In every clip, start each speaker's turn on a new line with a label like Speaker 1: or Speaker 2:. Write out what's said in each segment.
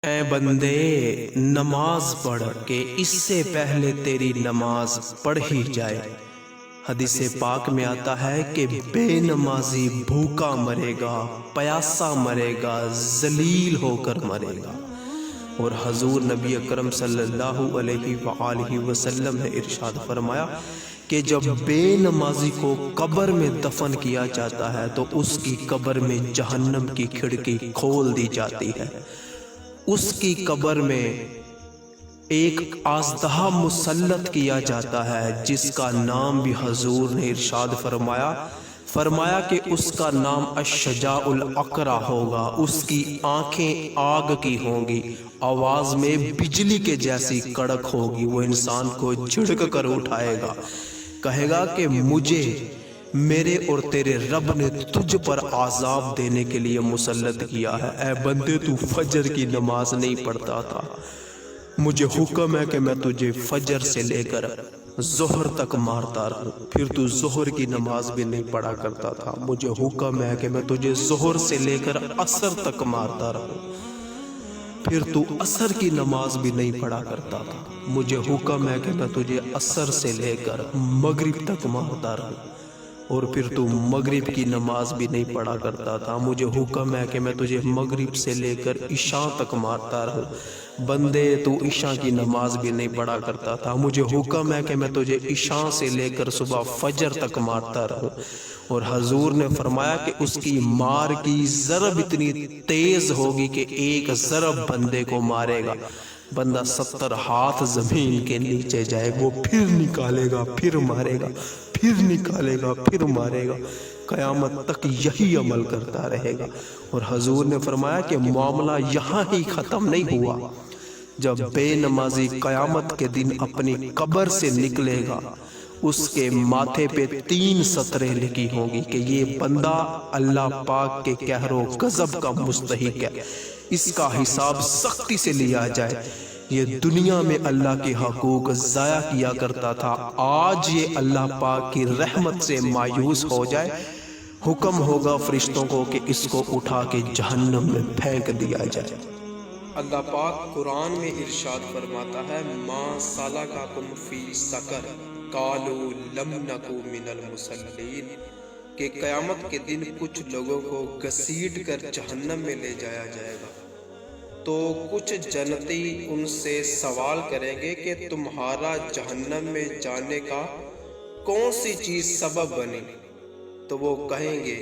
Speaker 1: اے بندے نماز پڑھ کہ اس سے پہلے تیری نماز پڑھی جائے۔ حدیث پاک میں آتا ہے کہ بے نمازی بھوکا مرے گا، پیاسا مرے گا، ذلیل ہو کر مرے گا۔ اور حضور نبی اکرم صلی اللہ علیہ وآلہ وسلم نے ارشاد فرمایا کہ جب بے نمازی کو قبر میں دفن کیا جاتا ہے تو اس کی قبر میں جہنم کی کھڑکی کھول دی جاتی ہے۔ اس کی قبر میں ایک آزدہ مسلط کیا جاتا ہے جس کا نام بھی حضور نے ارشاد فرمایا کہ اس کا نام الشجاع الاقرع ہوگا۔ اس کی آنکھیں آگ کی ہوں گی، آواز میں بجلی کے جیسی کڑک ہوگی۔ وہ انسان کو جھڑک کر اٹھائے گا، کہے گا کہ مجھے میرے اور تیرے رب نے تجھ پر عذاب دینے کے لیے مسلط کیا ہے۔ اے بندے تو فجر کی نماز نہیں پڑھتا تھا، مجھے حکم ہے کہ میں تجھے فجر سے لے کر ظہر تک مارتا رہوں۔ پھر تو ظہر کی نماز بھی نہیں پڑھا کرتا تھا، مجھے حکم ہے کہ میں تجھے ظہر سے لے کر عصر تک مارتا رہوں۔ پھر تو عصر کی نماز بھی نہیں پڑھا کرتا تھا، مجھے حکم ہے کہ میں تجھے عصر سے لے کر مغرب تک مارتا رہوں۔ اور پھر تو مغرب کی نماز بھی نہیں پڑھا کرتا تھا، مجھے حکم ہے کہ میں تجھے مغرب سے لے کر عشاء تک مارتا رہوں۔ بندے تو عشاء کی نماز بھی نہیں پڑھا کرتا تھا، مجھے حکم ہے کہ میں تجھے عشاء سے لے کر صبح فجر تک مارتا رہوں۔ اور حضور نے فرمایا کہ اس کی مار کی ضرب اتنی تیز ہوگی کہ ایک ضرب بندے کو مارے گا، بندہ 70 ہاتھ زمین کے نیچے جائے، وہ پھر نکالے گا، پھر مارے گا، پھر نکالے گا، پھر مارے گا، قیامت تک یہی عمل کرتا رہے گا۔ اور حضور نے فرمایا کہ معاملہ یہاں ہی ختم نہیں ہوا، جب بے نمازی قیامت کے دن اپنی قبر سے نکلے گا، اس کے ماتھے پہ 3 سطریں لکھی ہوں گی کہ یہ بندہ اللہ پاک کے قہر و غضب کا مستحق ہے، اس کا حساب سختی سے لیا جائے۔ یہ دنیا میں اللہ کے حقوق ضائع کیا کرتا تھا، آج یہ اللہ پاک کی رحمت سے مایوس ہو جائے، حکم ہوگا فرشتوں کو کہ اس کو اٹھا کے جہنم میں پھینک دیا جائے۔ اللہ پاک قرآن میں ارشاد فرماتا ہے ما سلککم فی سقر قالوا لم نک من المصلین، کہ قیامت کے دن کچھ لوگوں کو گھسیٹ کر جہنم میں لے جایا جائے گا، تو کچھ جنتی ان سے سوال کریں گے کہ تمہارا جہنم میں جانے کا کون سی چیز سبب بنی؟ تو وہ کہیں گے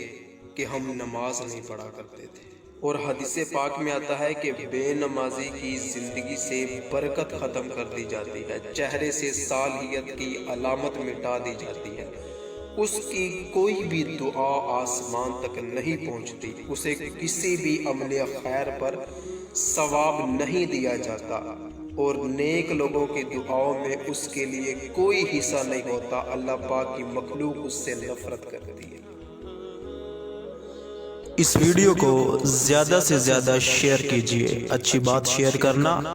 Speaker 1: کہ ہم نماز نہیں پڑھا کرتے تھے۔ اور حدیث پاک میں آتا ہے کہ بے نمازی کی زندگی سے برکت ختم کر دی جاتی ہے، چہرے سے صالحیت کی علامت مٹا دی جاتی ہے، اس کی کوئی بھی دعا آسمان تک نہیں پہنچتی، اسے کسی بھی عمل خیر پر ثواب نہیں دیا جاتا، اور نیک لوگوں کی دعاؤں میں اس کے لیے کوئی حصہ نہیں ہوتا۔ اللہ پاک کی مخلوق اس سے نفرت کرتی ہے۔ اس ویڈیو کو زیادہ سے زیادہ شیئر کیجیے، اچھی بات شیئر کرنا